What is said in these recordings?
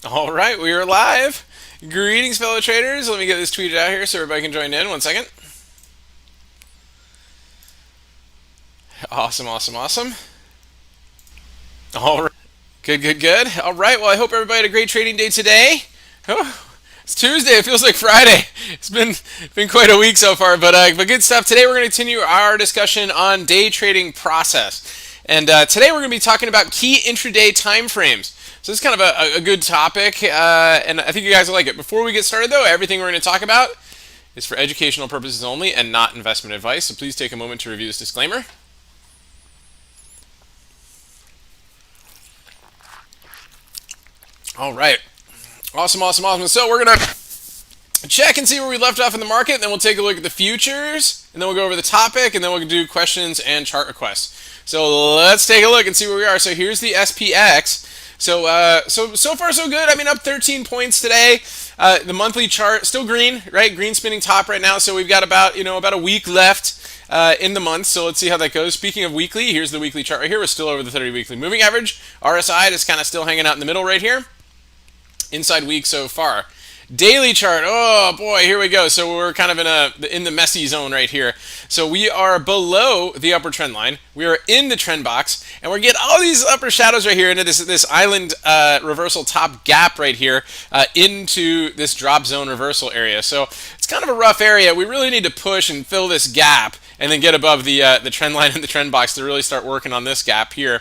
All right, we are live. Greetings, fellow traders. Let me get this tweeted out here so everybody can join in. One second. Awesome, awesome, awesome. All right. Good, good, good. All right, well, I hope everybody had a great trading day today. Oh, it's Tuesday. It feels like Friday. It's been quite a week so far, but good stuff. Today we're going to continue our discussion on day trading process. And today we're going to be talking about key intraday time frames. So this is kind of a good topic, and I think you guys will like it. Before we get started, though, everything we're going to talk about is for educational purposes only and not investment advice. So please take a moment to review this disclaimer. All right. Awesome, awesome, awesome. So we're going to check and see where we left off in the market, then we'll take a look at the futures, and then we'll go over the topic, and then we'll do questions and chart requests. So let's take a look and see where we are. So here's the SPX. So far so good. I mean, up 13 points today. The monthly chart still green, right? Green spinning top right now. So we've got about a week left in the month. So let's see how that goes. Speaking of weekly, here's the weekly chart right here. We're still over the 30 weekly moving average. RSI is kind of still hanging out in the middle right here. Inside week so far. Daily chart. Oh boy, here we go. So we're kind of in the messy zone right here. So we are below the upper trend line. We are in the trend box, and we're getting all these upper shadows right here into this island reversal top gap right here into this drop zone reversal area. So it's kind of a rough area. We really need to push and fill this gap, and then get above the trend line and the trend box to really start working on this gap here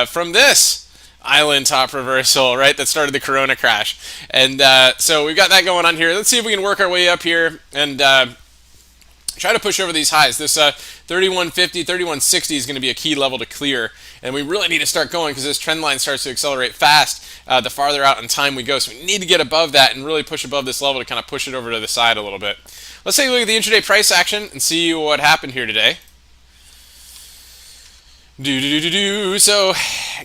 from this island top reversal, right, that started the Corona crash. And so we've got that going on here. Let's see if we can work our way up here and try to push over these highs. This 3150, 3160 is going to be a key level to clear, and we really need to start going because this trend line starts to accelerate fast the farther out in time we go. So we need to get above that and really push above this level to kind of push it over to the side a little bit. Let's take a look at the intraday price action and see what happened here today. So,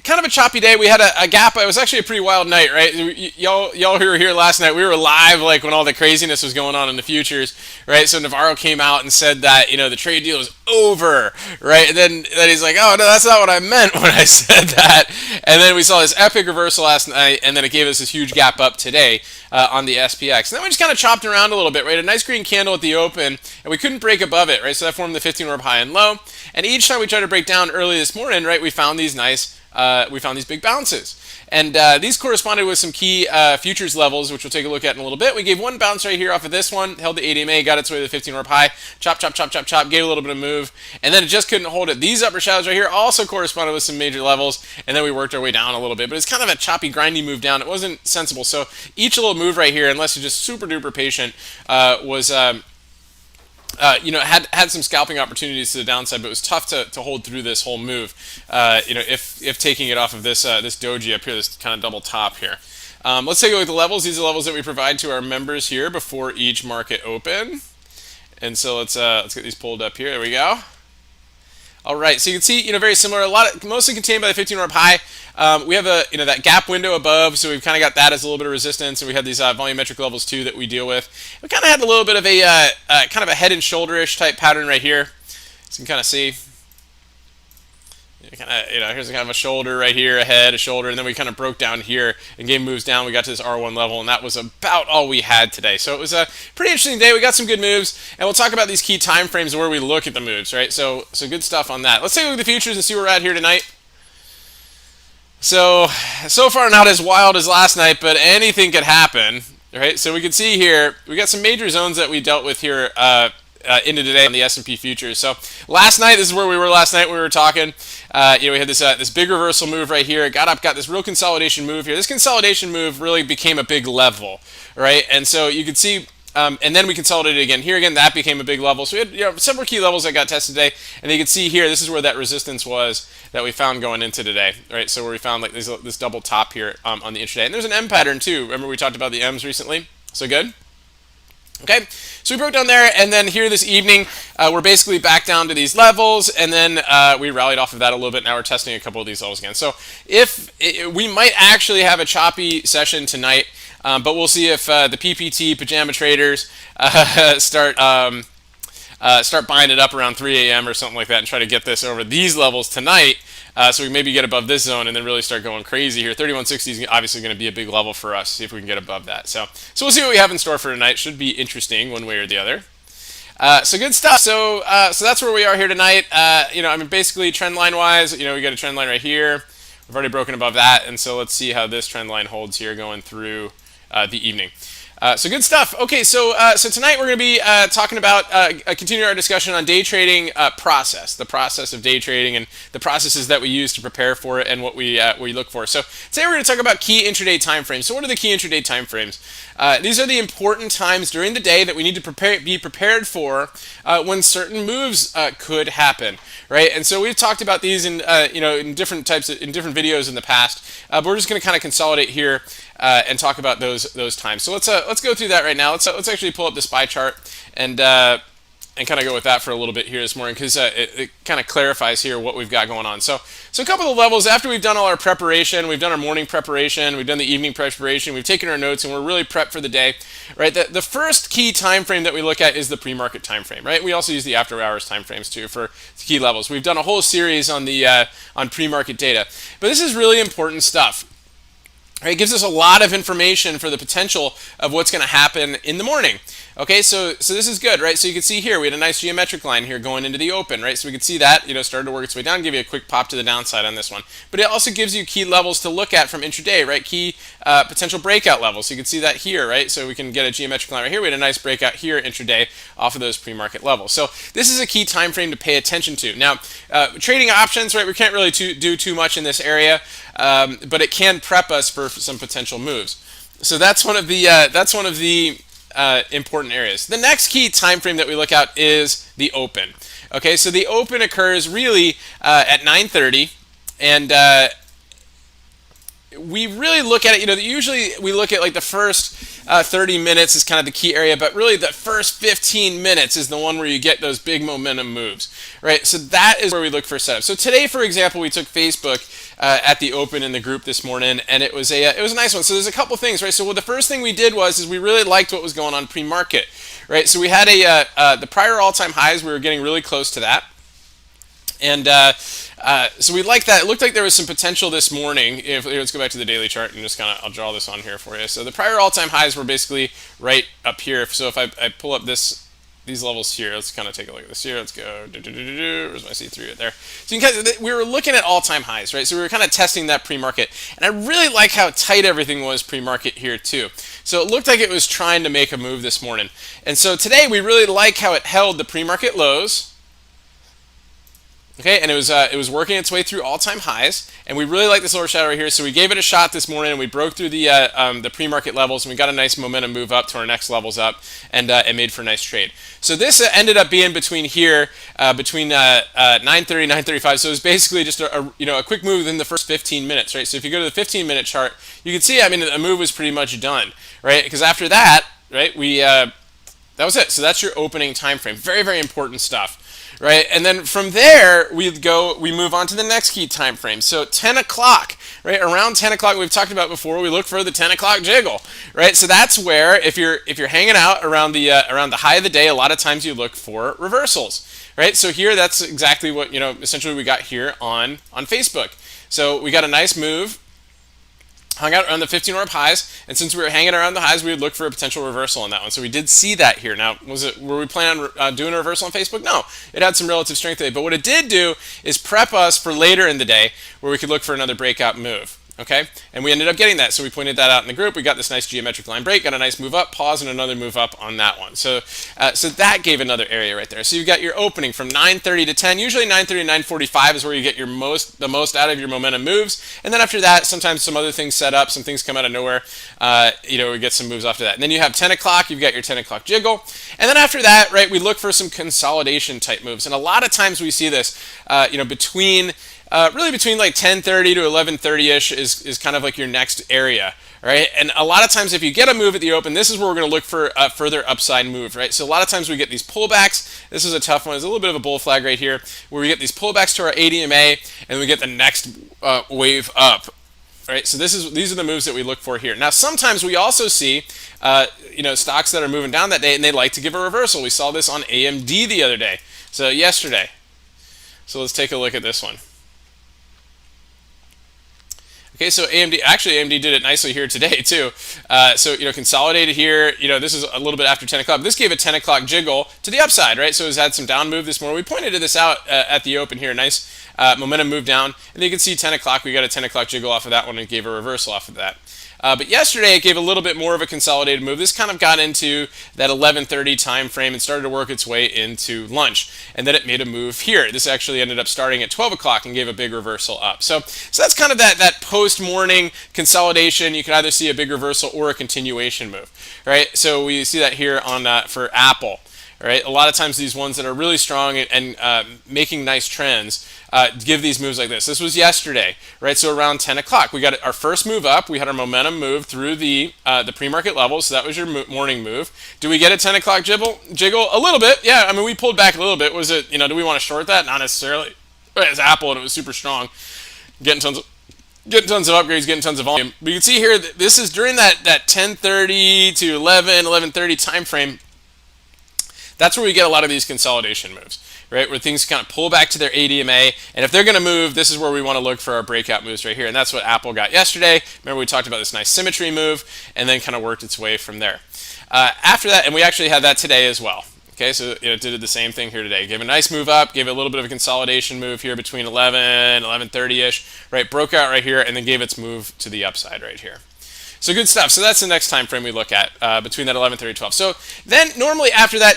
kind of a choppy day. We had a gap. It was actually a pretty wild night, right? Y'all who were here last night, we were live like when all the craziness was going on in the futures, right? So Navarro came out and said that the trade deal is over, right? And then he's like, oh no, that's not what I meant when I said that. And then we saw this epic reversal last night, and then it gave us this huge gap up today on the SPX. And then we just kind of chopped around a little bit, right? A nice green candle at the open, and we couldn't break above it, right? So that formed the 15-orb high and low. And each time we tried to break down early this morning, right, we found these big bounces. And these corresponded with some key futures levels, which we'll take a look at in a little bit. We gave one bounce right here off of this one, held the 8 EMA, got its way to the 15-orb high, chop, chop, chop, chop, chop, gave a little bit of move, and then it just couldn't hold it. These upper shadows right here also corresponded with some major levels, and then we worked our way down a little bit. But it's kind of a choppy, grindy move down. It wasn't sensible. So each little move right here, unless you're just super duper patient, was had some scalping opportunities to the downside, but it was tough to hold through this whole move. If taking it off of this doji up here, this kind of double top here. Let's take a look at the levels. These are the levels that we provide to our members here before each market open. And so let's get these pulled up here. There we go. All right, so you can see, very similar. Mostly contained by the 15-orb high. We have that gap window above, so we've kind of got that as a little bit of resistance, and we have these volumetric levels too that we deal with. We kind of had a little bit of a kind of a head and shoulder-ish type pattern right here. So you can kind of see. Here's kind of a shoulder right here, a head, a shoulder, and then we kind of broke down here and game moves down. We got to this R1 level, and that was about all we had today. So it was a pretty interesting day. We got some good moves, and we'll talk about these key time frames where we look at the moves, right? So good stuff on that. Let's take a look at the futures and see where we're at here tonight. So far not as wild as last night, but anything could happen, right? So we can see here, we got some major zones that we dealt with here into today on the S&P futures. So last night, this is where we were last night when we were talking. We had this big reversal move right here. It got up, got this real consolidation move here. This consolidation move really became a big level, right? And so you could see, and then we consolidated again. Here again, that became a big level. So we had several key levels that got tested today. And you can see here, this is where that resistance was that we found going into today, right? So where we found like this double top here on the intraday. And there's an M pattern too. Remember we talked about the M's recently? So good. Okay, so we broke down there, and then here this evening, we're basically back down to these levels, and then we rallied off of that a little bit. Now we're testing a couple of these levels again. So we might actually have a choppy session tonight, but we'll see if the PPT pajama traders start buying it up around 3 a.m. or something like that and try to get this over these levels tonight. So we maybe get above this zone and then really start going crazy here. 3160 is obviously going to be a big level for us. See if we can get above that. So we'll see what we have in store for tonight. Should be interesting one way or the other. So good stuff. So that's where we are here tonight. I mean, basically trend line wise, we got a trend line right here. We've already broken above that, and so let's see how this trend line holds here going through the evening. So good stuff. Okay, so tonight we're going to be talking about continuing our discussion on day trading process, the process of day trading, and the processes that we use to prepare for it, and what we look for. So today we're going to talk about key intraday time frames. So what are the key intraday time frames? These are the important times during the day that we need to be prepared for when certain moves could happen, right? And so we've talked about these in different videos in the past, but we're just going to kind of consolidate here and talk about those times. So let's go through that right now. Let's actually pull up the SPY chart and kind of go with that for a little bit here this morning, because it kind of clarifies here what we've got going on. So a couple of levels after we've done all our preparation, we've done our morning preparation, we've done the evening preparation, we've taken our notes, and we're really prepped for the day, right? The first key time frame that we look at is the pre-market time frame, right? We also use the after hours time frames too for key levels. We've done a whole series on the on pre-market data, but this is really important stuff. It gives us a lot of information for the potential of what's going to happen in the morning. Okay, so this is good, right? So you can see here we had a nice geometric line here going into the open, right? So we can see that started to work its way down, give you a quick pop to the downside on this one. But it also gives you key levels to look at from intraday, right? Key potential breakout levels. So you can see that here, right? So we can get a geometric line right here. We had a nice breakout here intraday off of those pre-market levels. So this is a key time frame to pay attention to. Now, trading options, right? We can't really do too much in this area, but it can prep us for some potential moves. So that's one of the important areas. The next key time frame that we look at is the open. Okay, so the open occurs really at 9:30, and we really look at it. Usually we look at like the first 30 minutes is kind of the key area, but really the first 15 minutes is the one where you get those big momentum moves, right? So that is where we look for setup. So today, for example, we took Facebook at the open in the group this morning, and it was a nice one. So there's a couple things, right? So the first thing we did is we really liked what was going on pre-market, right? So we had the prior all-time highs. We were getting really close to that. And so we like that. It looked like there was some potential this morning. Let's go back to the daily chart and just I'll draw this on here for you. So the prior all-time highs were basically right up here. So if I pull up these levels here, let's kind of take a look at this here. Let's go. Where's my C3 right there? So we were looking at all-time highs, right? So we were kind of testing that pre-market, and I really like how tight everything was pre-market here too. So it looked like it was trying to make a move this morning, and so today we really like how it held the pre-market lows. Okay, and it was working its way through all-time highs, and we really like this lower shadow right here. So we gave it a shot this morning, and we broke through the pre-market levels, and we got a nice momentum move up to our next levels up, and it made for a nice trade. So this ended up being between 9:30 and 9:35. So it was basically just a quick move within the first 15 minutes, right? So if you go to the 15-minute chart, you can see a move was pretty much done, right? Because after that, right, that was it. So that's your opening time frame. Very, very important stuff. Right, and then from there we move on to the next key time frame. So 10 o'clock, right? Around 10 o'clock, we've talked about before. We look for the 10 o'clock jiggle, right? So that's where if you're hanging out around the high of the day, a lot of times you look for reversals, right? So here, that's exactly what essentially we got here on Facebook. So we got a nice move. Hung out around the 15-hour highs, and since we were hanging around the highs, we would look for a potential reversal on that one. So we did see that here. Now, were we planning on doing a reversal on Facebook? No, it had some relative strength today. But what it did do is prep us for later in the day, where we could look for another breakout move. Okay, and we ended up getting that. So we pointed that out in the group. We got this nice geometric line break, got a nice move up, pause, and another move up on that one. So that gave another area right there. So you got your opening from 9:30 to 10. Usually 9:30 to 9:45 is where you get the most out of your momentum moves. And then after that, sometimes some other things set up, some things come out of nowhere. We get some moves after that. And then you have 10 o'clock. You've got your 10 o'clock jiggle. And then after that, right, we look for some consolidation type moves. And a lot of times we see this, between like 10:30 to 11:30ish is kind of like your next area, right? And a lot of times if you get a move at the open, this is where we're going to look for a further upside move, right? So a lot of times we get these pullbacks. This is a tough one. There's a little bit of a bull flag right here where we get these pullbacks to our ADMA, and we get the next wave up, right? So these are the moves that we look for here. Now sometimes we also see stocks that are moving down that day, and they like to give a reversal. We saw this on AMD the other day, so yesterday. So let's take a look at this one. Okay, so AMD did it nicely here today too. So consolidated here. This is a little bit after 10 o'clock. This gave a 10 o'clock jiggle to the upside, right? So it's had some down move this morning. We pointed this out at the open here. Nice momentum move down, and you can see 10 o'clock. We got a 10 o'clock jiggle off of that one and gave a reversal off of that. But yesterday it gave a little bit more of a consolidated move. This kind of got into that 11:30 time frame and started to work its way into lunch, and then it made a move here. This actually ended up starting at 12 o'clock and gave a big reversal up. So that's kind of that post morning consolidation. You can either see a big reversal or a continuation move, right? So we see that here on for Apple. Right? A lot of times these ones that are really strong and making nice trends give these moves like this. This was yesterday, right? So around 10 o'clock, we got our first move up. We had our momentum move through the pre-market levels. So that was your morning move. Do we get a 10 o'clock jiggle? A little bit. Yeah, I mean, we pulled back a little bit. Was it, do we want to short that? Not necessarily. But it's Apple and it was super strong. Getting tons of upgrades, getting tons of volume. But you can see here, this is during that 10:30 to 11:30 time frame. That's where we get a lot of these consolidation moves, right? Where things kind of pull back to their ADMA, and if they're going to move, this is where we want to look for our breakout moves right here, and that's what Apple got yesterday. Remember we talked about this nice symmetry move, and then kind of worked its way from there. After that, and we actually had that today as well. Okay, so it did the same thing here today. Gave a nice move up, gave a little bit of a consolidation move here between 11:30-ish, right? Broke out right here, and then gave its move to the upside right here. So good stuff. So that's the next time frame we look at between that 11:30 12. So then normally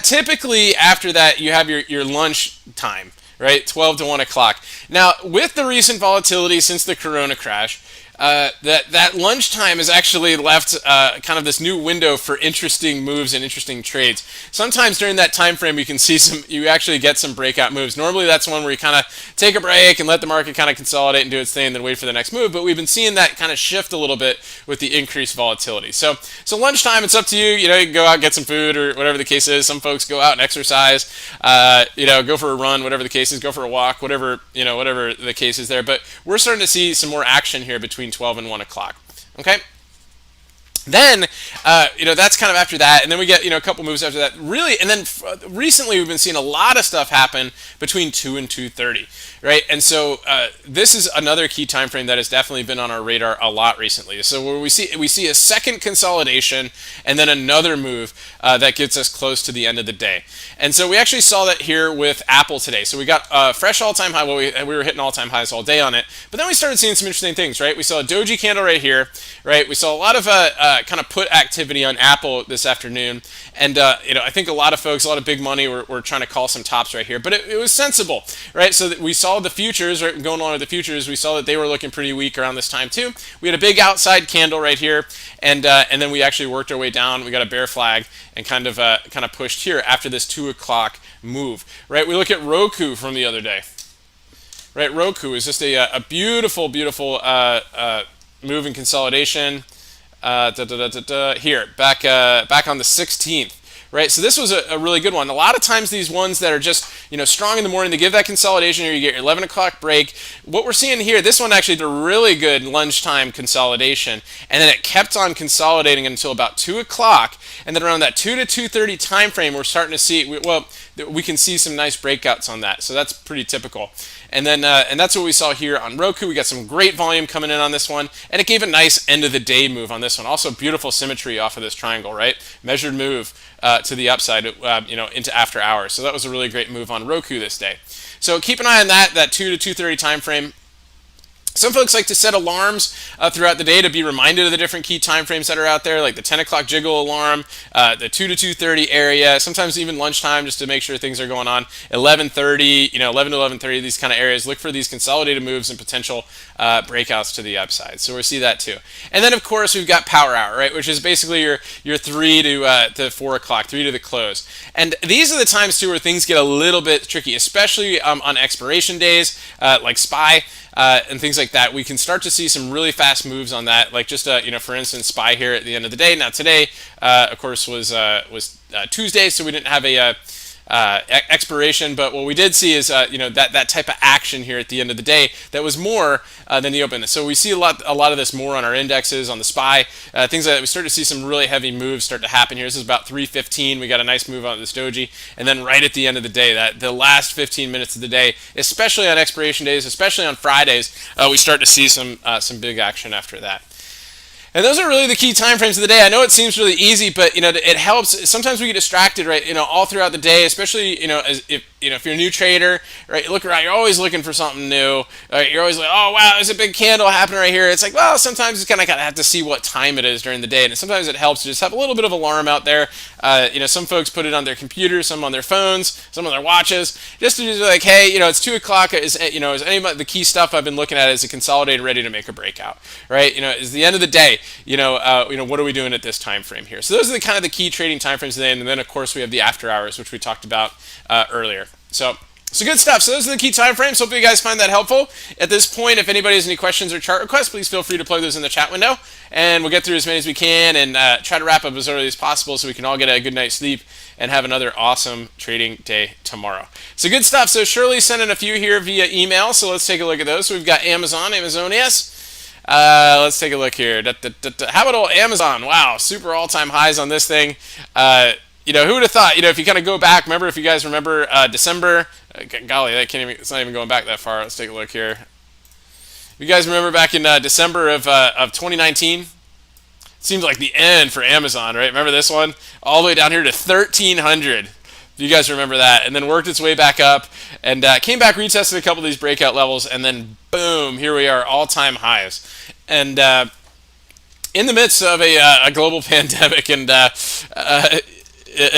typically after that, you have your lunch time, right? 12 to 1 o'clock. Now, with the recent volatility since the Corona crash, that lunchtime has actually left kind of this new window for interesting moves and interesting trades. Sometimes during that time frame, you actually get some breakout moves. Normally, that's one where you kind of take a break and let the market kind of consolidate and do its thing, and then wait for the next move. But we've been seeing that kind of shift a little bit with the increased volatility. So lunchtime, it's up to you. You can go out and get some food or whatever the case is. Some folks go out and exercise. Go for a run, whatever the case is. Go for a walk, whatever the case is there. But we're starting to see some more action here between 12 and 1 o'clock. Okay? Then, that's kind of after that, and then we get, a couple moves after that. Really, and then recently we've been seeing a lot of stuff happen between 2 and 2:30, right? And so this is another key time frame that has definitely been on our radar a lot recently. So where we see a second consolidation and then another move that gets us close to the end of the day. And so we actually saw that here with Apple today. So we got a fresh all-time high. Well, we were hitting all-time highs all day on it, but then we started seeing some interesting things, right? We saw a doji candle right here, right? We saw a lot of kind of put activity on Apple this afternoon, and I think a lot of folks, a lot of big money were trying to call some tops right here, but it was sensible, right? So that we saw the futures, right, going on with the futures, we saw that they were looking pretty weak around this time too. We had a big outside candle right here, and then we actually worked our way down. We got a bear flag and kind of pushed here after this 2 o'clock move, right? We look at Roku from the other day, right? Roku is just a beautiful move in consolidation. Here, back on the 16th, right? So this was a really good one. A lot of times these ones that are just, strong in the morning, they give that consolidation here, you get your 11 o'clock break. What we're seeing here, this one actually did a really good lunchtime consolidation, and then it kept on consolidating until about 2 o'clock, and then around that 2 to 2:30 time frame, we're starting to see, we can see some nice breakouts on that, so that's pretty typical. And then and that's what we saw here on Roku. We got some great volume coming in on this one, and it gave a nice end of the day move on this one. Also beautiful symmetry off of this triangle, right? Measured move to the upside, into after hours. So that was a really great move on Roku this day. So keep an eye on that 2 to 2:30 time frame. Some folks like to set alarms throughout the day to be reminded of the different key time frames that are out there, like the 10 o'clock jiggle alarm, the 2 to 2:30 area, sometimes even lunchtime just to make sure things are going on. 11:30, 11 to 11:30, these kind of areas. Look for these consolidated moves and potential breakouts to the upside. So we'll see that too. And then, of course, we've got power hour, right, which is basically your 3 to 4 o'clock, 3 to the close. And these are the times, too, where things get a little bit tricky, especially on expiration days, like SPY. And things like that, we can start to see some really fast moves on that. Like just for instance, SPY here at the end of the day. Now today, of course, was Tuesday, so we didn't have expiration, but what we did see is that type of action here at the end of the day that was more than the open. So we see a lot of this more on our indexes, on the SPY, things like that. We start to see some really heavy moves start to happen here. This is about 3:15. We got a nice move on this doji, and then right at the end of the day, that the last 15 minutes of the day, especially on expiration days, especially on Fridays, we start to see some big action after that. And those are really the key time frames of the day. I know it seems really easy, but it helps. Sometimes we get distracted, right? All throughout the day, especially if you're a new trader, right? You look around, you're always looking for something new. Right? You're always like, oh wow, there's a big candle happening right here. It's like, well, sometimes you kind of have to see what time it is during the day, and sometimes it helps to just have a little bit of alarm out there. Some folks put it on their computers, some on their phones, some on their watches, just to be like, hey, it's 2:00. Is any of the key stuff I've been looking at is a consolidated, ready to make a breakout, right? Is the end of the day. What are we doing at this time frame here? So those are the kind of the key trading time frames today, and then of course we have the after hours, which we talked about earlier. So good stuff. So those are the key time frames. Hopefully you guys find that helpful. At this point, if anybody has any questions or chart requests, please feel free to plug those in the chat window, and we'll get through as many as we can and try to wrap up as early as possible so we can all get a good night's sleep and have another awesome trading day tomorrow. So good stuff. So Shirley sent in a few here via email, so let's take a look at those. So we've got Amazonius. Let's take a look here. How about old Amazon? Wow, super all-time highs on this thing. Who would have thought? If you kind of go back, remember, if you guys remember December, golly, it's not even going back that far. Let's take a look here. You guys remember back in December of 2019? Seems like the end for Amazon, right? Remember this one? All the way down here to 1,300. You guys remember that, and then worked its way back up, and came back, retested a couple of these breakout levels, and then boom, here we are, all-time highs. And in the midst of a global pandemic and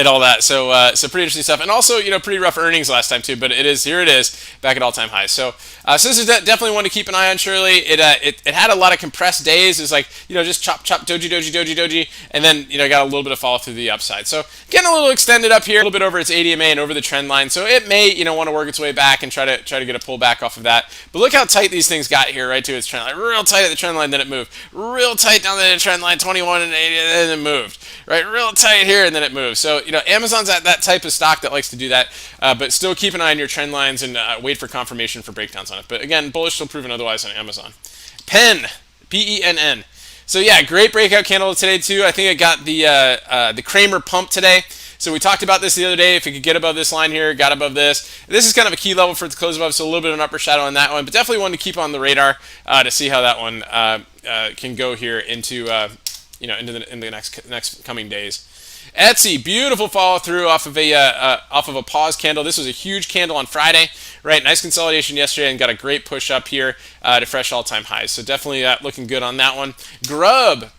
all that, so pretty interesting stuff, and also pretty rough earnings last time too. But here it is back at all-time highs. So this is definitely one to keep an eye on. Surely it had a lot of compressed days. It's like just chop doji, and then got a little bit of follow through the upside. So getting a little extended up here, a little bit over its ADMA and over the trend line. So it may want to work its way back and try to get a pullback off of that. But look how tight these things got here, right to its trend line. Real tight at the trend line, then it moved. Real tight down the trend line, 21 and 80, and then it moved. Right, real tight here, and then it moves. So Amazon's that type of stock that likes to do that, but still keep an eye on your trend lines and wait for confirmation for breakdowns on it. But again, bullish till proven otherwise on Amazon. PENN, PENN. So yeah, great breakout candle today too. I think it got the Kramer pump today. So we talked about this the other day. If it could get above this line here, got above this. This is kind of a key level for it to close above, so a little bit of an upper shadow on that one, but definitely one to keep on the radar to see how that one can go here into the next coming days. Etsy, beautiful follow through off of a pause candle. This was a huge candle on Friday, right? Nice consolidation yesterday and got a great push up here to fresh all-time highs. So definitely looking good on that one. Grub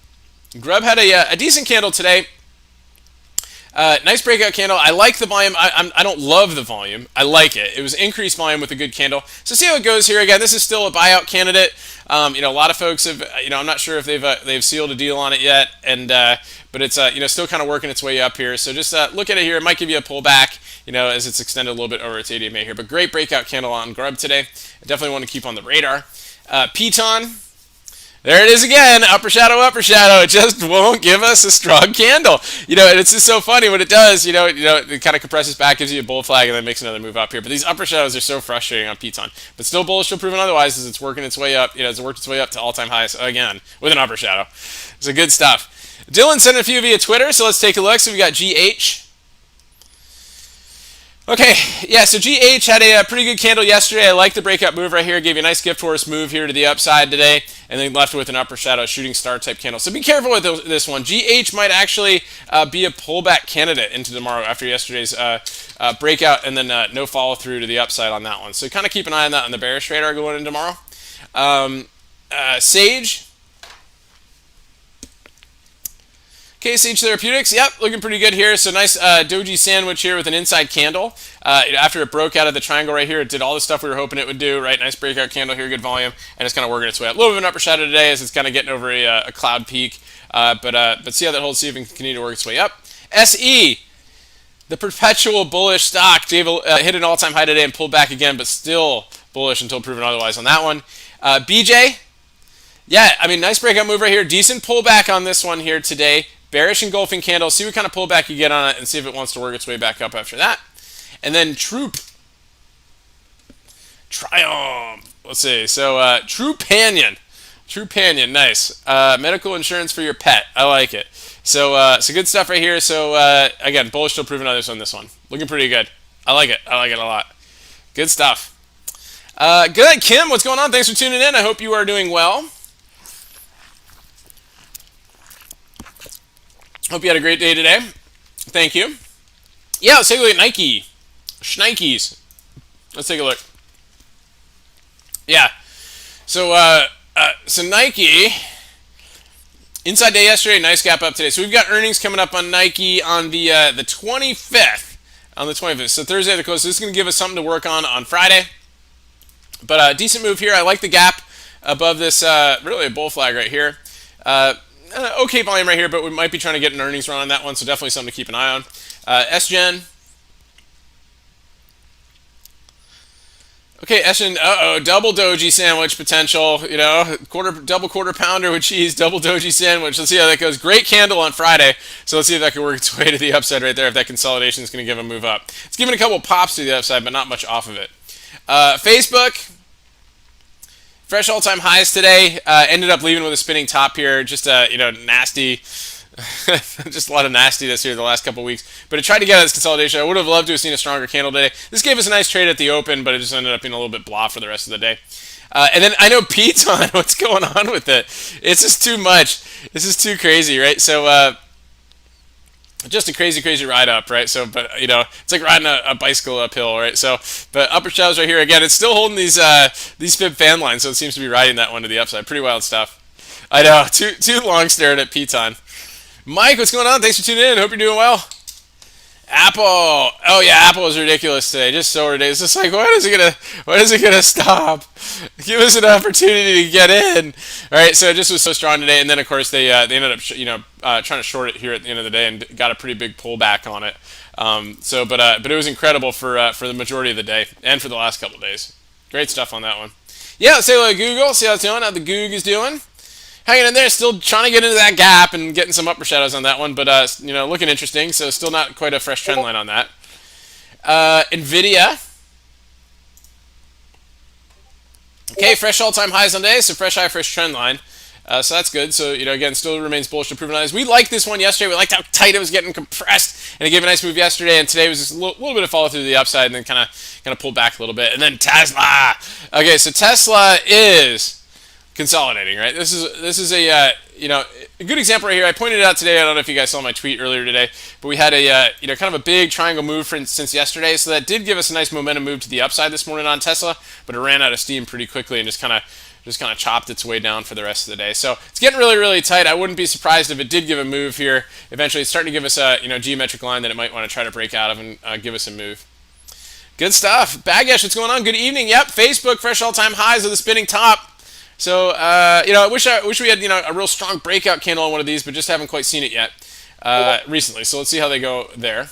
had a decent candle today. Nice breakout candle. I like the volume. I don't love the volume. I like it. It was increased volume with a good candle. So see how it goes here. Again, this is still a buyout candidate. A lot of folks have, I'm not sure if they've sealed a deal on it yet, and but it's still kind of working its way up here. So just look at it here. It might give you a pullback, as it's extended a little bit over its ADMA here. But great breakout candle on Grub today. I definitely want to keep on the radar. Piton. There it is again, upper shadow. It just won't give us a strong candle. And it's just so funny when it does. It kind of compresses back, gives you a bull flag, and then makes another move up here. But these upper shadows are so frustrating on Piton. But still bullish till proven otherwise, as it's working its way up. It's worked its way up to all-time highs again with an upper shadow. So good stuff. Dylan sent a few via Twitter, so let's take a look. So we got GH. Okay, yeah, so GH had a pretty good candle yesterday. I like the breakout move right here. Gave you a nice gift horse move here to the upside today, and then left with an upper shadow shooting star type candle. So be careful with this one. GH might actually be a pullback candidate into tomorrow after yesterday's breakout, and then no follow through to the upside on that one. So kind of keep an eye on that on the bearish radar going in tomorrow. Sage. Okay, Sage Therapeutics, yep, looking pretty good here. So nice doji sandwich here with an inside candle. After it broke out of the triangle right here, it did all the stuff we were hoping it would do, right? Nice breakout candle here, good volume, and it's kind of working its way up. A little bit of an upper shadow today as it's kind of getting over a cloud peak. But see how that holds, see if it can continue to work its way up. SE, the perpetual bullish stock, hit an all-time high today and pulled back again, but still bullish until proven otherwise on that one. BJ, yeah, I mean, nice breakout move right here. Decent pullback on this one here today. Bearish engulfing candle. See what kind of pullback you get on it and see if it wants to work its way back up after that. And then Triumph. Let's see. So Trupanion. Nice. Medical insurance for your pet. I like it. So good stuff right here. So again, bullish still proving others on this one. Looking pretty good. I like it. A lot. Good stuff. Good, Kim. What's going on? Thanks for tuning in. I hope you are doing well. Hope you had a great day today. Thank you. Yeah, let's take a look at Nike. Schnikes. Let's take a look. Yeah. So Nike, inside day yesterday, nice gap up today. So we've got earnings coming up on Nike on the 25th. On the 25th. So Thursday the close. So this is going to give us something to work on Friday. But decent move here. I like the gap above this, really a bull flag right here. Okay volume right here, but we might be trying to get an earnings run on that one, so definitely something to keep an eye on. SGen. Okay, SGen, double doji sandwich potential, double quarter pounder with cheese, double doji sandwich. Let's see how that goes. Great candle on Friday, so let's see if that can work its way to the upside right there, if that consolidation is going to give a move up. It's giving a couple pops to the upside, but not much off of it. Facebook. Fresh all-time highs today. Ended up leaving with a spinning top here. Just nasty, just a lot of nastiness here the last couple weeks. But it tried to get out of this consolidation. I would have loved to have seen a stronger candle today. This gave us a nice trade at the open, but it just ended up being a little bit blah for the rest of the day. And then I know Pete's on. What's going on with it? It's just too much. This is too crazy, right? So just a crazy ride up, right? So, but it's like riding a bicycle uphill, right? So, but upper shelves right here again. It's still holding these fib fan lines, so it seems to be riding that one to the upside. Pretty wild stuff. I know. Too long staring at Piton. Mike, what's going on? Thanks for tuning in. Hope you're doing well. Apple. Oh yeah, Apple is ridiculous today. Just so ridiculous. It's like, when is it gonna stop? Give us an opportunity to get in. All right, so it just was so strong today, and then of course they ended up trying to short it here at the end of the day and got a pretty big pullback on it. But it was incredible for the majority of the day and for the last couple of days. Great stuff on that one. Yeah, let's say hello to Google. See how it's doing. How the Goog is doing. Hanging in there, still trying to get into that gap and getting some upper shadows on that one, but looking interesting. So still not quite a fresh trend line on that. Nvidia. Okay, fresh all-time highs on day, so fresh high, fresh trend line. So that's good. So again, still remains bullish to proven highs. We liked this one yesterday. We liked how tight it was getting compressed, and it gave a nice move yesterday. And today was just a little bit of follow through to the upside, and then kind of pulled back a little bit. And then Tesla. Okay, so Tesla is consolidating, right? This is a good example right here. I pointed it out today. I don't know if you guys saw my tweet earlier today, but we had a kind of a big triangle move since yesterday. So that did give us a nice momentum move to the upside this morning on Tesla, but it ran out of steam pretty quickly and just kind of chopped its way down for the rest of the day. So it's getting really tight. I wouldn't be surprised if it did give a move here. Eventually, it's starting to give us a geometric line that it might want to try to break out of and give us a move. Good stuff. Bagash, what's going on? Good evening. Yep, Facebook fresh all-time highs with a spinning top. So, I wish we had, a real strong breakout candle on one of these, but just haven't quite seen it yet recently. So let's see how they go there.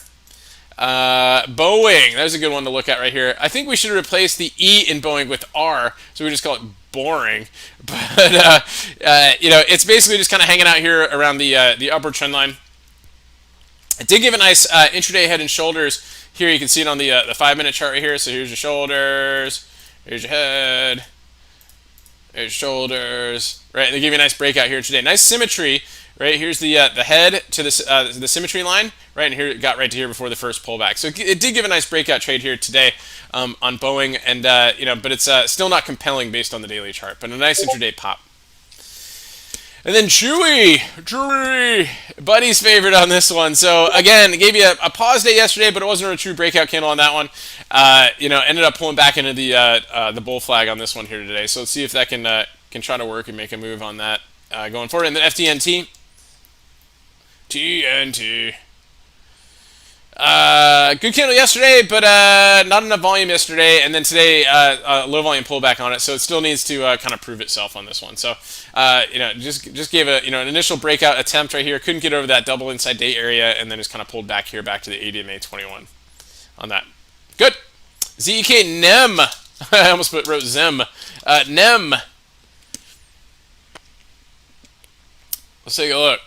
Boeing, there's a good one to look at right here. I think we should replace the E in Boeing with R, so we just call it boring. But, it's basically just kind of hanging out here around the upper trend line. It did give a nice intraday head and shoulders. Here you can see it on the 5-minute chart right here. So here's your shoulders, here's your head. There's shoulders, right? They give you a nice breakout here today. Nice symmetry, right? Here's the head to the symmetry line, right? And here it got right to here before the first pullback. So it did give a nice breakout trade here today on Boeing, and but it's still not compelling based on the daily chart. But a nice intraday pop. And then Chewy, Buddy's favorite on this one. So again, it gave you a pause day yesterday, but it wasn't a true breakout candle on that one. Ended up pulling back into the bull flag on this one here today. So let's see if that can try to work and make a move on that going forward. And then FTNT, TNT. Good candle yesterday, but not enough volume yesterday, and then today low volume pullback on it, so it still needs to kind of prove itself on this one. So just gave an initial breakout attempt right here, couldn't get over that double inside day area, and then just kind of pulled back here back to the ADMA 21 on that. Good. ZEK NEM. I almost wrote Zem. NEM. Let's take a look.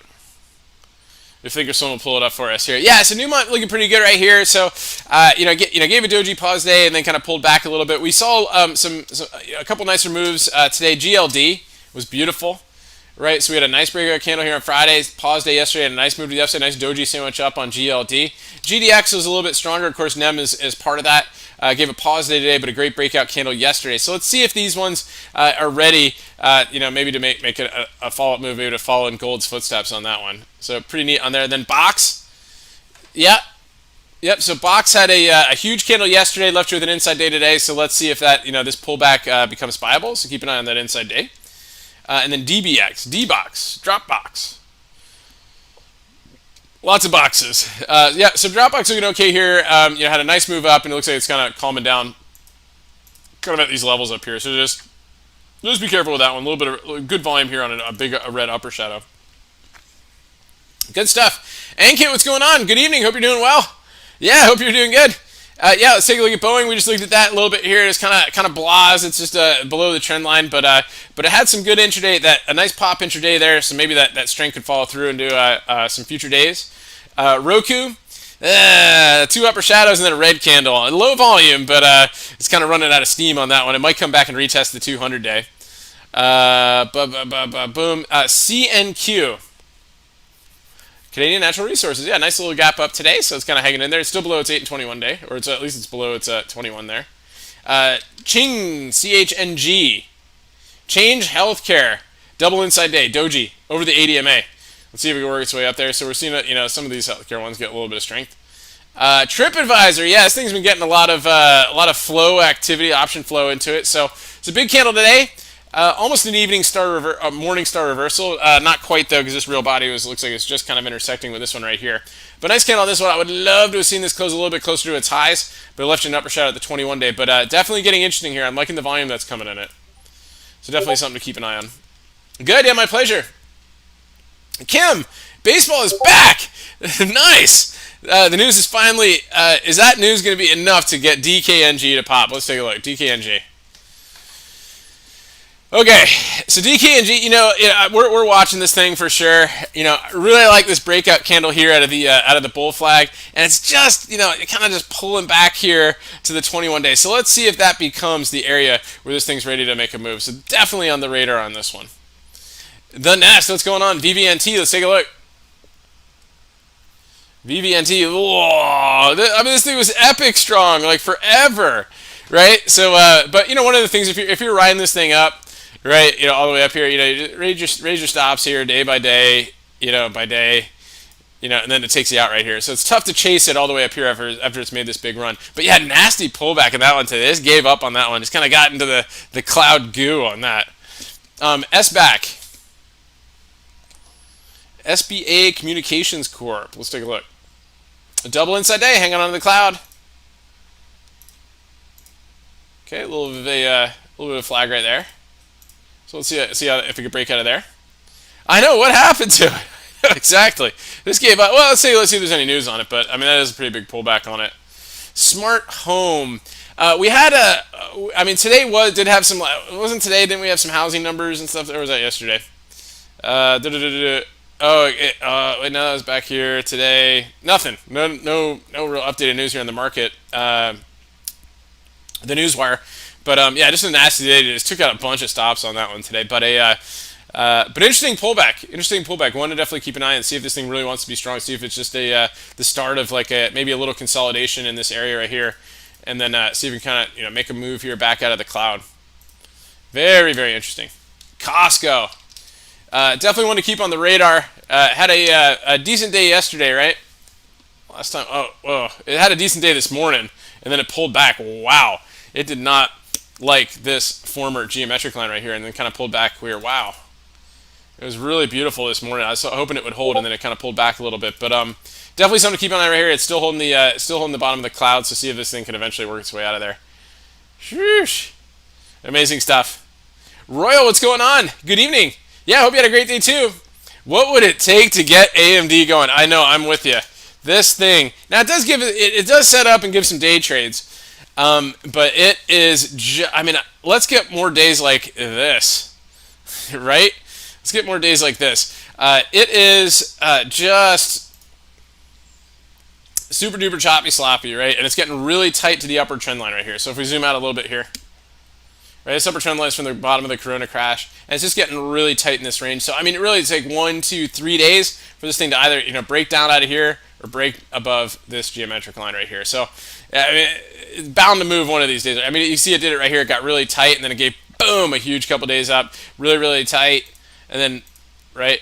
If Thinkorswim will pull it up for us here. Yeah, so Newmont looking pretty good right here. So, gave a doji pause day and then kind of pulled back a little bit. We saw a couple nicer moves today. GLD was beautiful, right? So we had a nice breakout candle here on Friday, pause day yesterday, and a nice move to the upside, nice doji sandwich up on GLD. GDX was a little bit stronger. Of course, NEM is part of that. Gave a pause day today, but a great breakout candle yesterday. So let's see if these ones are ready, maybe to make a follow-up move, maybe to follow in Gold's footsteps on that one. So pretty neat on there. Then Box, yep. So Box had a huge candle yesterday, left you with an inside day today. So let's see if that this pullback becomes viable. So keep an eye on that inside day. And then DBX, DBox, Dropbox. Lots of boxes. So Dropbox looking okay here. Had a nice move up, and it looks like it's kind of calming down, kind of at these levels up here. So just be careful with that one. A little bit of good volume here on a big red upper shadow. Good stuff. Ankit, what's going on? Good evening. Hope you're doing well. Yeah, hope you're doing good. Let's take a look at Boeing. We just looked at that a little bit here. It's kind of blahs. It's just below the trend line, but it had some good intraday. A nice pop intraday there. So maybe that strength could follow through into some future days. Roku, 2 upper shadows and then a red candle. Low volume, but it's kind of running out of steam on that one. It might come back and retest the 200 day. Boom. CNQ. Canadian Natural Resources. Yeah, nice little gap up today, so it's kind of hanging in there. It's still below its 8 and 21 day, or at least it's below its 21 there. Ching, CHNG. Change Healthcare. Double inside day. Doji, over the ADMA. Let's see if we can work its way up there. So we're seeing that some of these healthcare ones get a little bit of strength. TripAdvisor, yeah, this thing's been getting a lot of flow activity, option flow into it. So it's a big candle today. Almost an evening star, morning star reversal. Not quite though, because this real body looks like it's just kind of intersecting with this one right here. But nice candle on this one. I would love to have seen this close a little bit closer to its highs, but it left you an upper shadow at the 21 day. But definitely getting interesting here. I'm liking the volume that's coming in it. So definitely something to keep an eye on. Good, yeah, my pleasure. Kim, baseball is back. Nice. The news is finally. Is that news going to be enough to get DKNG to pop? Let's take a look. DKNG. Okay, so DKNG, we're watching this thing for sure. Really like this breakout candle here out of the bull flag, and it's just, kind of just pulling back here to the 21 day. So let's see if that becomes the area where this thing's ready to make a move. So definitely on the radar on this one. The Nest, what's going on? VVNT, let's take a look. VVNT, whoa, this thing was epic strong, like forever, right? So, but one of the things, if you're riding this thing up, right, all the way up here, you raise your stops here day by day, by day, and then it takes you out right here. So it's tough to chase it all the way up here after it's made this big run. But yeah, nasty pullback in that one today. This gave up on that one. Just kind of got into the cloud goo on that. SBAC. SBA Communications Corp. Let's take a look. A double inside day, hanging on to the cloud. Okay, a little bit of a flag right there. So let's see if we can break out of there. I know what happened to it. Exactly. This gave up. Well, let's see if there's any news on it. But that is a pretty big pullback on it. Smart home. We had today did have some. It wasn't today. Didn't we have some housing numbers and stuff? Or was that yesterday? Wait, no, that was back here today. Nothing. No real updated news here on the market. The newswire. But just a nasty day. Just took out a bunch of stops on that one today. But but interesting pullback. One to definitely keep an eye on, see if this thing really wants to be strong. See if it's just the start of maybe a little consolidation in this area right here, and then see if we can kind of make a move here back out of the cloud. Very, very interesting. Costco. Definitely want to keep on the radar. Had a decent day yesterday, right? Last time, it had a decent day this morning, and then it pulled back. Wow, it did not like this former geometric line right here, and then kind of pulled back here. Wow, it was really beautiful this morning. I was hoping it would hold, and then it kind of pulled back a little bit. But definitely something to keep an eye on right here. It's still holding the bottom of the cloud, so see if this thing can eventually work its way out of there. Sheesh. Amazing stuff. Royal, what's going on? Good evening. Yeah, I hope you had a great day too. What would it take to get AMD going? I know, I'm with you. This thing, now it does set up and give some day trades, but it is. Let's get more days like this, right? Let's get more days like this. It is just super duper choppy, sloppy, right? And it's getting really tight to the upper trend line right here. So if we zoom out a little bit here, right, this upper trend line is from the bottom of the Corona crash, and it's just getting really tight in this range. So I mean, it really it's like 1, 2, 3 days for this thing to either break down out of here or break above this geometric line right here. So I mean, it's bound to move one of these days. I mean, you see it did it right here. It got really tight, and then it gave boom a huge couple days up, really really tight, and then right,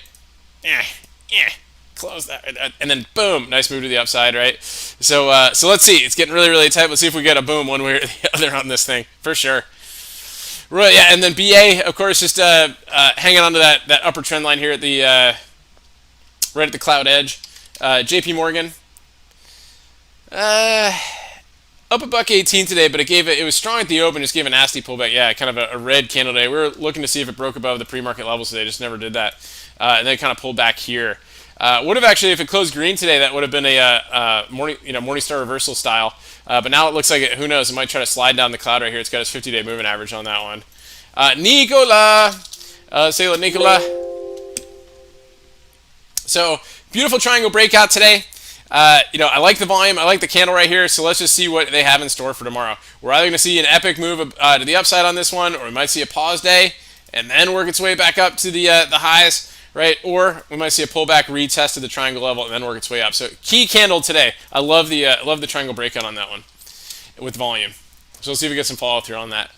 close that, and then boom, nice move to the upside, right? So so let's see. It's getting really really tight. Let's see if we get a boom one way or the other on this thing for sure. Right, yeah, and then BA, of course, just hanging on to that upper trend line here at the right at the cloud edge. JP Morgan, up $1.18 today, but it was strong at the open, just gave a nasty pullback. Yeah, kind of a red candle today. We were looking to see if it broke above the pre-market levels today, just never did that, and then it kind of pulled back here. Would have actually, if it closed green today, that would have been a Morningstar reversal style. But now it looks like who knows? It might try to slide down the cloud right here. It's got its 50-day moving average on that one. Nicola, say hello, Nicola. So beautiful triangle breakout today. I like the volume. I like the candle right here. So let's just see what they have in store for tomorrow. We're either going to see an epic move to the upside on this one, or we might see a pause day and then work its way back up to the highs. Right, or we might see a pullback retest of the triangle level and then work its way up. So key candle today. I love the triangle breakout on that one with volume. So let's see if we get some follow through on that.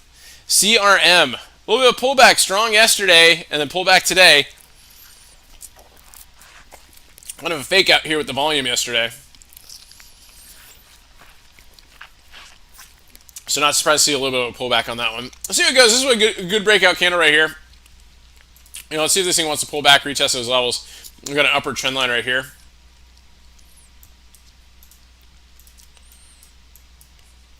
CRM, a little bit of pullback, strong yesterday and then pullback today. Kind of a fake out here with the volume yesterday. So not surprised to see a little bit of a pullback on that one. Let's see how it goes. This is a good breakout candle right here. Let's see if this thing wants to pull back, retest those levels. We've got an upward trend line right here.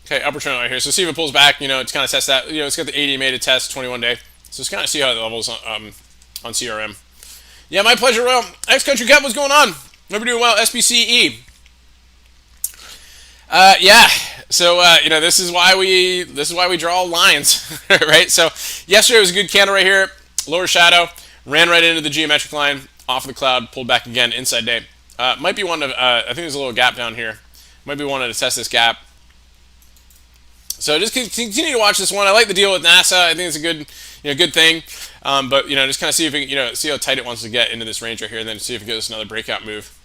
Okay, upward trend line right here. So see if it pulls back, to kind of test that. It's got the 80 made a test, 21 day. So let's kind of see how the levels on CRM. Yeah, my pleasure, Royal. X-Country Cup, what's going on? Hope you're doing well. SBCE. Yeah. So this is why we draw lines, right? So yesterday was a good candle right here, lower shadow. Ran right into the geometric line, off of the cloud, pulled back again, inside day. Might be one to, I think there's a little gap down here. Might be one to test this gap. So just continue to watch this one. I like the deal with NASA. I think it's a good thing. But just kind of see if it, see how tight it wants to get into this range right here, and then see if it gives us another breakout move.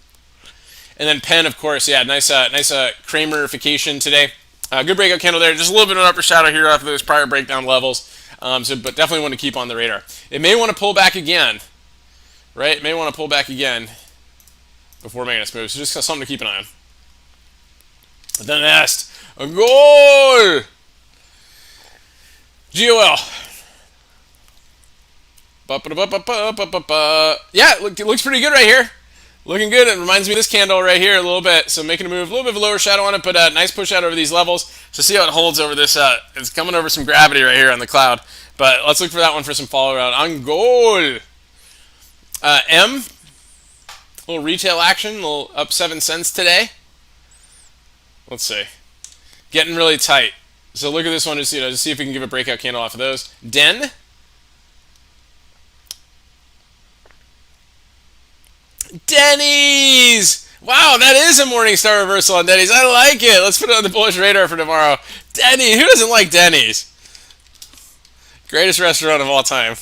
And then Penn, of course, yeah, nice Kramerification today. Good breakout candle there. Just a little bit of an upper shadow here off of those prior breakdown levels. But definitely want to keep on the radar. It may want to pull back again, right? It may want to pull back again before making its move. So just something to keep an eye on. The next, a goal. GOL. Yeah, it looks pretty good right here. Looking good. It reminds me of this candle right here a little bit. So making a move, a little bit of a lower shadow on it, but a nice push out over these levels. So see how it holds over this. It's coming over some gravity right here on the cloud. But let's look for that one for some follow around. On gold. M. A little retail action. A little up 7 cents today. Let's see. Getting really tight. So look at this one. Just see if we can give a breakout candle off of those. Den. Denny's! Wow, that is a Morningstar reversal on Denny's. I like it. Let's put it on the bullish radar for tomorrow. Denny's. Who doesn't like Denny's? Greatest restaurant of all time.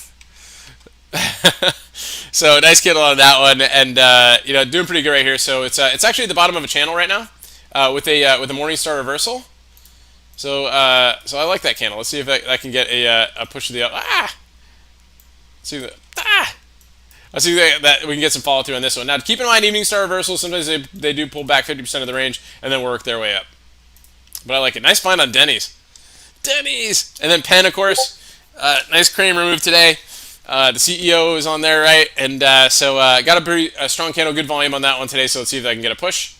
So nice candle on that one, and doing pretty good right here. So it's actually at the bottom of a channel right now, with a Morningstar reversal. So I like that candle. Let's see if I can get a push to the up. Let's see that. Let's see that we can get some follow through on this one. Now, keep in mind, evening star reversals, sometimes they do pull back 50% of the range and then work their way up. But I like it. Nice find on Denny's. Denny's! And then Penn, of course. Nice Kramer move today. The CEO is on there, right? And got a pretty strong candle, good volume on that one today, so let's see if I can get a push.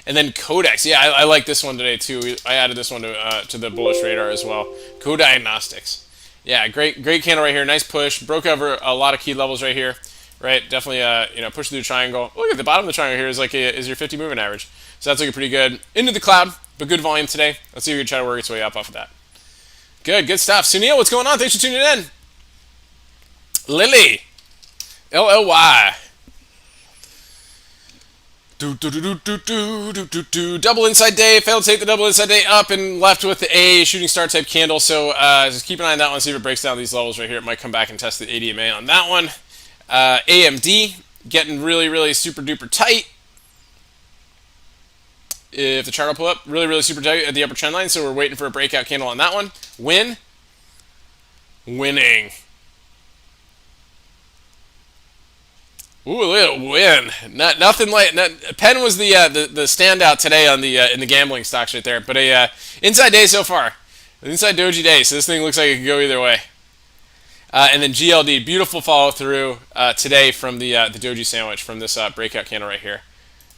And then Codex. Yeah, I like this one today, too. I added this one to the bullish radar as well. Codiagnostics. Yeah, great candle right here. Nice push. Broke over a lot of key levels right here. Right, definitely, push through the triangle. Look at the bottom of the triangle here is your 50 moving average. So that's looking pretty good. Into the cloud, but good volume today. Let's see if we can try to work its way up off of that. Good stuff. Sunil, what's going on? Thanks for tuning in. Lily, LLY. Double inside day, failed to take the double inside day up and left with the A shooting star type candle. So just keep an eye on that one, see if it breaks down these levels right here. It might come back and test the ADMA on that one. AMD getting really, really super duper tight. If the chart will pull up, really, really super tight at the upper trend line. So we're waiting for a breakout candle on that one. Winning. Ooh, look at it win! Nothing like Penn was the standout today on the in the gambling stocks right there. But a inside day so far, inside doji day. So this thing looks like it could go either way. And then GLD, beautiful follow through today from the doji sandwich from this breakout candle right here.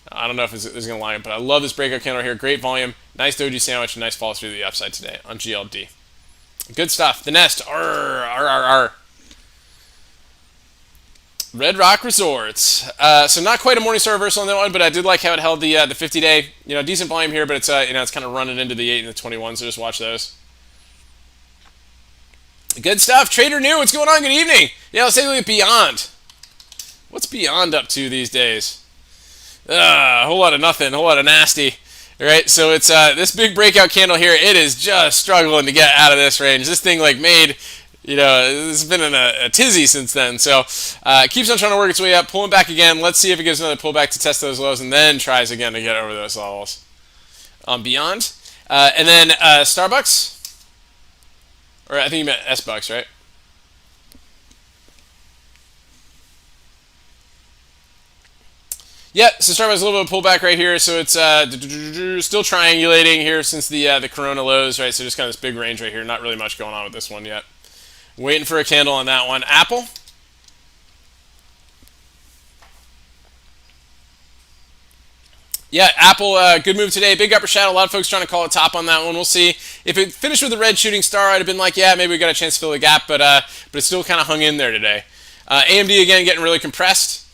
I don't know if this is going to line up, but I love this breakout candle right here. Great volume, nice doji sandwich, and nice follow through to the upside today on GLD. Good stuff. The Nest, Red Rock Resorts. So not quite a Morningstar reversal on that one, but I did like how it held the 50-day. Decent volume here, but it's it's kind of running into the 8 and the 21. So just watch those. Good stuff. Trader New, what's going on? Good evening. Yeah, let's take a look at Beyond. What's Beyond up to these days? A whole lot of nothing, a whole lot of nasty. All right, so it's this big breakout candle here. It is just struggling to get out of this range. This thing made. It's been in a tizzy since then. So it keeps on trying to work its way up, pulling back again. Let's see if it gives another pullback to test those lows and then tries again to get over those levels. Beyond. And then Starbucks. Or I think you meant S-Bucks, right? Yeah, so Starbucks a little bit of pullback right here. So it's still triangulating here since the Corona lows, right? So just kind of this big range right here. Not really much going on with this one yet. Waiting for a candle on that one. Apple. Yeah, Apple, good move today. Big upper shadow. A lot of folks trying to call it top on that one. We'll see. If it finished with a red shooting star, I'd have been like, yeah, maybe we got a chance to fill the gap, but it still kind of hung in there today. AMD, again, getting really compressed.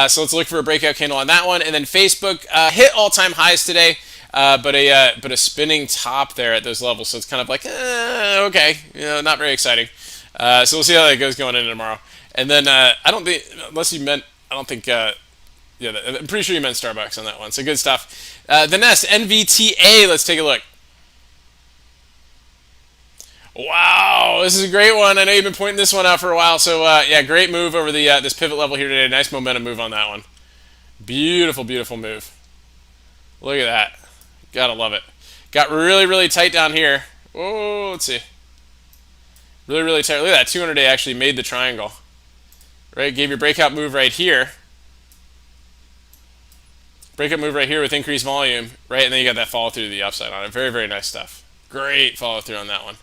So let's look for a breakout candle on that one. And then Facebook hit all-time highs today, but a spinning top there at those levels. So it's kind of like, okay, not very exciting. So we'll see how that goes going into tomorrow. And then I don't think, unless you meant, I don't think, yeah, I'm pretty sure you meant Starbucks on that one. So good stuff. The Nest, NVTA, let's take a look. Wow, this is a great one. I know you've been pointing this one out for a while. So yeah, great move over the this pivot level here today. Nice momentum move on that one. Beautiful, beautiful move. Look at that. Gotta love it. Got really, really tight down here. Oh, let's see. Really, really tight. Look at that. 200-day actually made the triangle. Right, gave your breakout move right here. Breakout move right here with increased volume, right? And then you got that follow through to the upside on it. Very, very nice stuff. Great follow through on that one.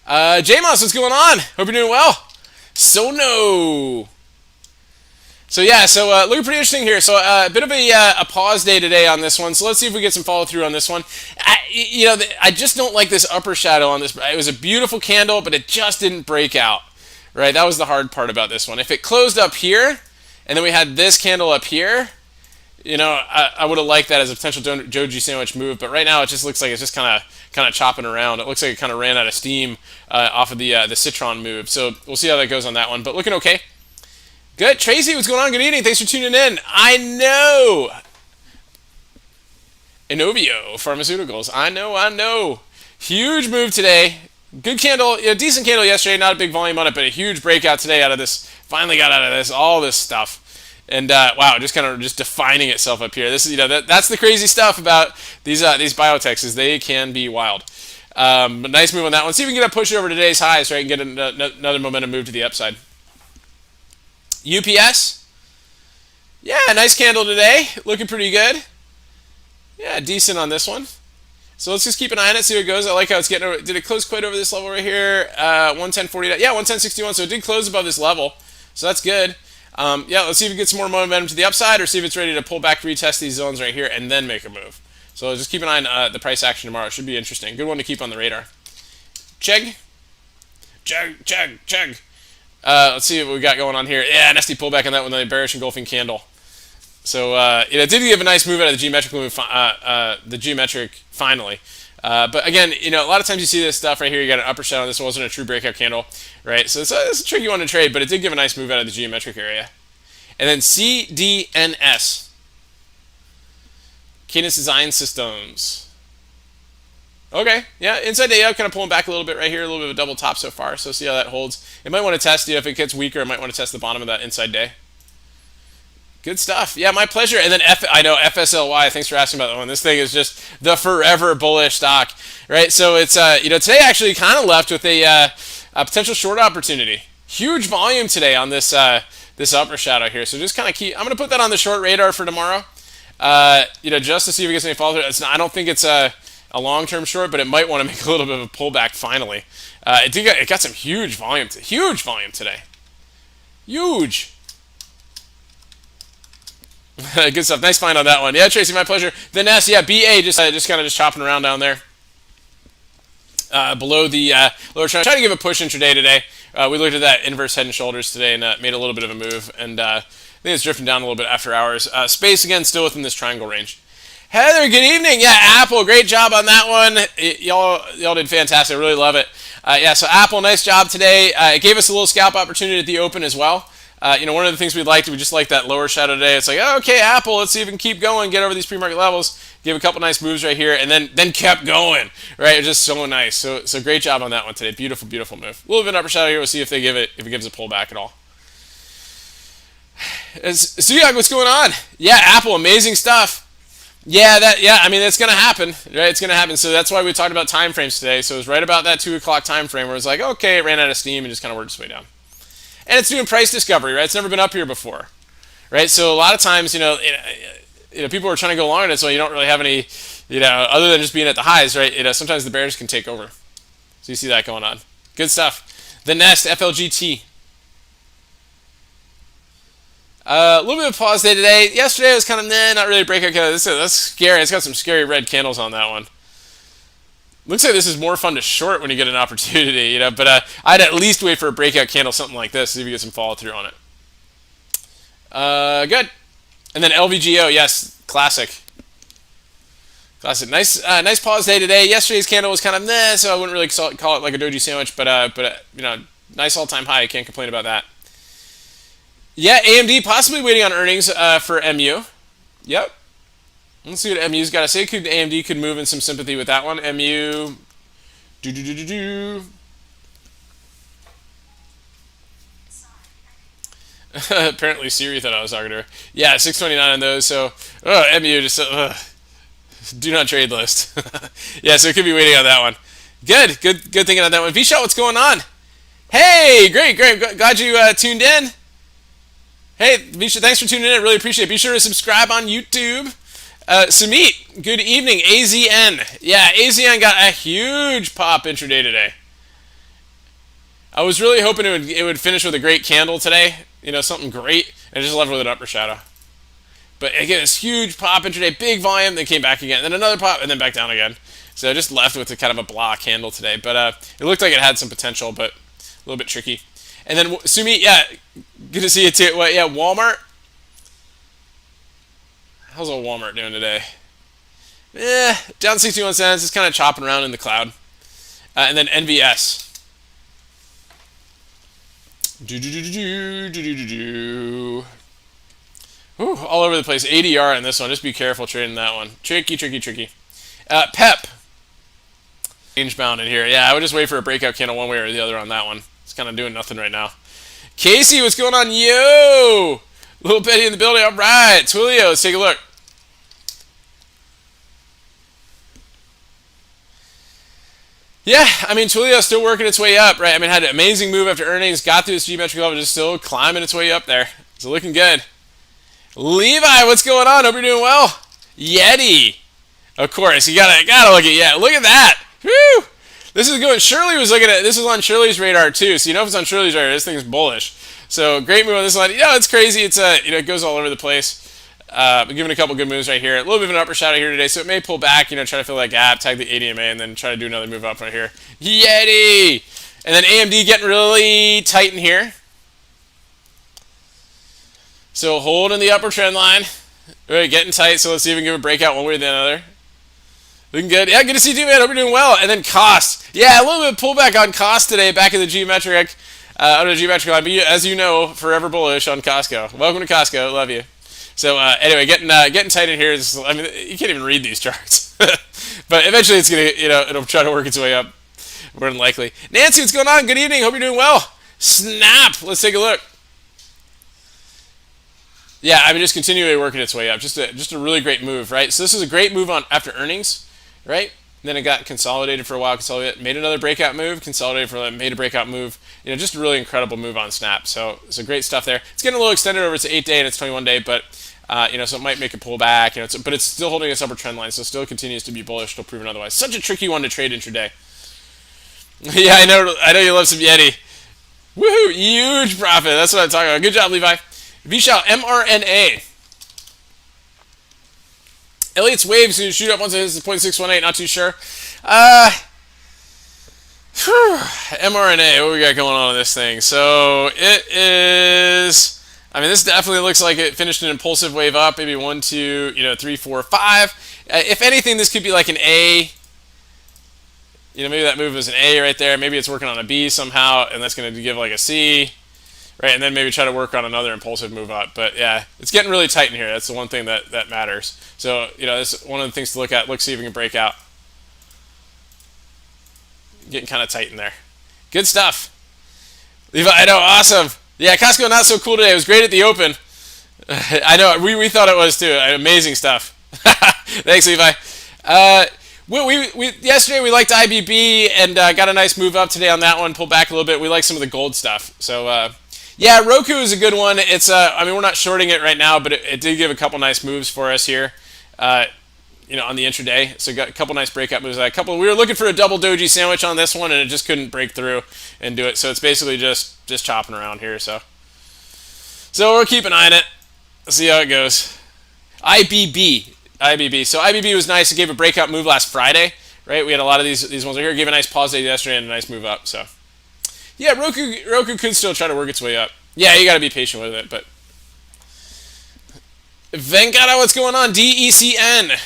J-Moss, what's going on? Hope you're doing well. So yeah, looking pretty interesting here. So a bit of a pause day today on this one. So let's see if we get some follow through on this one. I just don't like this upper shadow on this. It was a beautiful candle, but it just didn't break out. Right, that was the hard part about this one. If it closed up here, and then we had this candle up here, I would have liked that as a potential doji sandwich move. But right now, it just looks like it's just kind of chopping around. It looks like it kind of ran out of steam off of the Citron move. So we'll see how that goes on that one. But looking okay. Good. Tracy, what's going on? Good evening. Thanks for tuning in. I know. Inovio Pharmaceuticals. I know. Huge move today. Good candle. Decent candle yesterday. Not a big volume on it, but a huge breakout today out of this. Finally got out of this. All this stuff. And wow, just kind of defining itself up here. This is that's the crazy stuff about these biotechs is they can be wild. But nice move on that one. See if we can get a push over today's highs, right, and get another momentum move to the upside. UPS, yeah, nice candle today, looking pretty good. Yeah, decent on this one. So let's just keep an eye on it, see how it goes. I like how it's getting over. Did it close quite over this level right here? 110.40. Yeah, 110.61. So it did close above this level. So that's good. Yeah, let's see if we get some more momentum to the upside or see if it's ready to pull back, retest these zones right here, and then make a move. So just keep an eye on the price action tomorrow. It should be interesting. Good one to keep on the radar. Chegg. Let's see what we got going on here. Yeah, nasty pullback on that one, the bearish engulfing candle. So it did give a nice move out of the geometric move, the geometric finally. But again, a lot of times you see this stuff right here. You got an upper shadow. This wasn't a true breakout candle, right? So it's a tricky one to trade, but it did give a nice move out of the geometric area. And then CDNS. Cadence Design Systems. Okay, yeah, inside day up, kind of pulling back a little bit right here, a little bit of a double top so far. So see how that holds. It might want to test, if it gets weaker, it might want to test the bottom of that inside day. Good stuff. Yeah, my pleasure. And then I know FSLY. Thanks for asking about that one. This thing is just the forever bullish stock, right? So it's today actually kind of left with a potential short opportunity. Huge volume today on this this upper shadow here. So just kind of keep. I'm going to put that on the short radar for tomorrow. Just to see if it gets any follow through. I don't think it's a long-term short, but it might want to make a little bit of a pullback finally. It got some huge volume today. Huge. Good stuff. Nice find on that one. Yeah, Tracy, my pleasure. The Nest, yeah, BA just kind of chopping around down there. Below the lower trend. Trying to give a push intraday today. We looked at that inverse head and shoulders today and made a little bit of a move. And I think it's drifting down a little bit after hours. Space, again, still within this triangle range. Heather, good evening. Yeah, Apple, great job on that one. Y'all did fantastic. I really love it. So Apple, nice job today. It gave us a little scalp opportunity at the open as well. One of the things we just liked that lower shadow today. It's like, okay, Apple, let's see if we can keep going, get over these pre-market levels. Gave a couple nice moves right here, and then kept going. Right, it was just so nice. So great job on that one today. Beautiful, beautiful move. A little bit of an upper shadow here. We'll see if it gives a pullback at all. Suyag, what's going on? Yeah, Apple, amazing stuff. Yeah, it's going to happen, right? It's going to happen. So that's why we talked about time frames today. So it was right about that 2 o'clock time frame where it's like, okay, it ran out of steam and just kind of worked its way down. And it's doing price discovery, right? It's never been up here before, right? So a lot of times, people are trying to go long on it, so you don't really have any, other than just being at the highs, right? Sometimes the bears can take over. So you see that going on. Good stuff. The Nest, FLGT. A little bit of pause day today. Yesterday was kind of not really a breakout candle. That's scary. It's got some scary red candles on that one. Looks like this is more fun to short when you get an opportunity, but I'd at least wait for a breakout candle, something like this, see if you get some follow through on it. Good. And then LVGO, yes, classic. Nice pause day today. Yesterday's candle was kind of so I wouldn't really call it like a doji sandwich, but nice all-time high. I can't complain about that. Yeah, AMD possibly waiting on earnings for MU. Yep. Let's see what MU's got to say. AMD could move in some sympathy with that one. MU. Apparently Siri thought I was talking to her. Yeah, 629 on those. So, MU just do not trade list. Yeah, so it could be waiting on that one. Good thinking on that one. V-Shot, what's going on? Hey, great. Glad you tuned in. Hey, V-Shot, thanks for tuning in. I really appreciate it. Be sure to subscribe on YouTube. Sumit, good evening. AZN. Yeah, AZN got a huge pop intraday today. I was really hoping it would finish with a great candle today. Something great. And just left with an upper shadow. But again, this huge pop intraday, big volume, then came back again. Then another pop, and then back down again. So just left with a kind of a blah candle today. But it looked like it had some potential, but a little bit tricky. And then Sumit, yeah, good to see you too. Yeah, Walmart. How's old Walmart doing today? Down 61 cents. It's kind of chopping around in the cloud. And then NVS. All over the place. ADR on this one. Just be careful trading that one. Tricky. PEP. Range bound in here. Yeah, I would just wait for a breakout candle one way or the other on that one. It's kind of doing nothing right now. Casey, what's going on? Yo! Little Betty in the building. All right. Twilio, let's take a look. Yeah, Twilio's still working its way up, right? Had an amazing move after earnings, got through this geometric level, just still climbing its way up there. So looking good. Levi, what's going on? Hope you're doing well. Yeti. Of course, you gotta look at Yeti. Look at that. Woo! This is good. Shirley was looking at this was on Shirley's radar too. So if it's on Shirley's radar, this thing's bullish. So great move on this one. It's crazy. It's it goes all over the place. Giving a couple good moves right here. A little bit of an upper shadow here today, so it may pull back, try to fill that gap, tag the ADMA, and then try to do another move up right here. Yeti! And then AMD getting really tight in here. So holding the upper trend line. All right, getting tight, so let's see if we can give a breakout one way or the other. Looking good. Yeah, good to see you, man. Hope you're doing well. And then cost. Yeah, a little bit of pullback on cost today, back in the geometric, under the geometric line. But as you know, forever bullish on Costco. Welcome to Costco. Love you. So anyway, getting tight in here is, I mean, you can't even read these charts. But eventually it's going to, it'll try to work its way up, more than likely. Nancy, what's going on? Good evening. Hope you're doing well. Snap. Let's take a look. Yeah, I mean, just continually working its way up. Just a really great move, right? So this is a great move on after earnings, right? And then it got consolidated for a while, consolidated, made another breakout move, consolidated for made a breakout move. Just a really incredible move on Snap. So great stuff there. It's getting a little extended over to 8-day and it's 21-day, but so it might make a pullback. But it's still holding its upper trend line, so it still continues to be bullish, still proven otherwise. Such a tricky one to trade intraday. Yeah, I know you love some Yeti. Woohoo! Huge profit. That's what I'm talking about. Good job, Levi. Vishal, mRNA. Elliot's waves who shoot up once it hits 0.618, not too sure. mRNA, what we got going on in this thing? So it is, I mean, this definitely looks like it finished an impulsive wave up, maybe 1, 2, 3, 4, 5. If anything, this could be like an A. Maybe that move is an A right there. Maybe it's working on a B somehow, and that's going to give like a C. Right, and then maybe try to work on another impulsive move up. But yeah, it's getting really tight in here. That's the one thing that matters. So, that's one of the things to look at. Look, see if we can break out. Getting kind of tight in there. Good stuff. Levi, I know, awesome. Yeah, Costco not so cool today. It was great at the open. I know, we thought it was too. Amazing stuff. Thanks, Levi. Yesterday we liked IBB and got a nice move up today on that one. Pulled back a little bit. We like some of the gold stuff. So, yeah, Roku is a good one. It's I mean, we're not shorting it right now, but it did give a couple nice moves for us here, on the intraday. So got a couple nice breakout moves. We were looking for a double doji sandwich on this one, and it just couldn't break through and do it. So it's basically just chopping around here. So we'll keep an eye on it. Let's see how it goes. IBB. So IBB was nice. It gave a breakout move last Friday, right? We had a lot of these ones right here. It gave a nice pause day yesterday and a nice move up. So. Yeah, Roku could still try to work its way up. Yeah, you got to be patient with it, but Venkata, what's going on? DECN.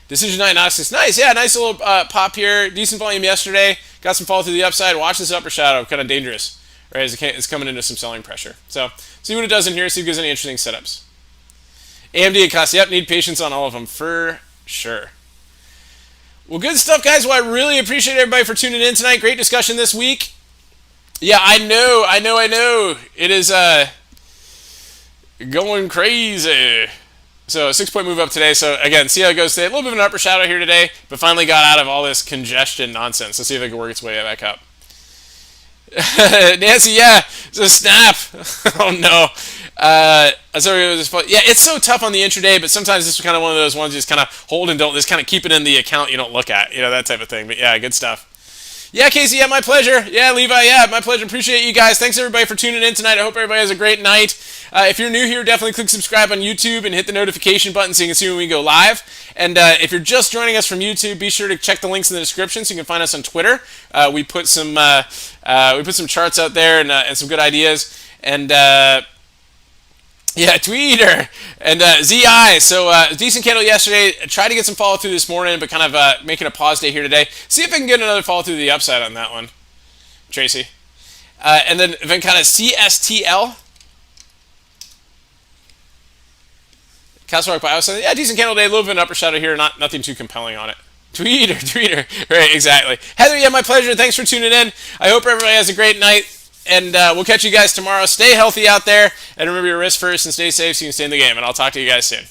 Decision diagnostics. Nice, yeah, nice little pop here. Decent volume yesterday. Got some fall through the upside. Watch this upper shadow. Kind of dangerous, right? As it's coming into some selling pressure. So see what it does in here. See if it gives any interesting setups. AMD and Cost. Yep, need patience on all of them for sure. Well, good stuff, guys. Well, I really appreciate everybody for tuning in tonight. Great discussion this week. Yeah, I know. It is going crazy. So, 6-point move up today. So, again, see how it goes today. A little bit of an upper shadow here today, but finally got out of all this congestion nonsense. Let's see if it can work its way back up. Nancy, yeah, it's a snap. Oh, no. Yeah, it's so tough on the intraday, but sometimes this is kind of one of those ones you just kind of hold and don't, just kind of keep it in the account you don't look at, that type of thing. But yeah, good stuff. Yeah, Casey, yeah, my pleasure. Yeah, Levi, yeah, my pleasure. Appreciate you guys. Thanks, everybody, for tuning in tonight. I hope everybody has a great night. If you're new here, definitely click subscribe on YouTube and hit the notification button so you can see when we go live. And if you're just joining us from YouTube, be sure to check the links in the description so you can find us on Twitter. We put some charts out there and some good ideas. And yeah, Tweeter and ZI. So decent candle yesterday. Tried to get some follow through this morning, but kind of making a pause day here today. See if I can get another follow through the upside on that one, Tracy. And then kind of CSTL. Castle Rock Bio. So yeah, decent candle day. A little bit of an upper shadow here. Nothing too compelling on it. Tweeter. Right, exactly. Heather, yeah, my pleasure. Thanks for tuning in. I hope everybody has a great night. And we'll catch you guys tomorrow. Stay healthy out there. And remember your risk first and stay safe so you can stay in the game. And I'll talk to you guys soon.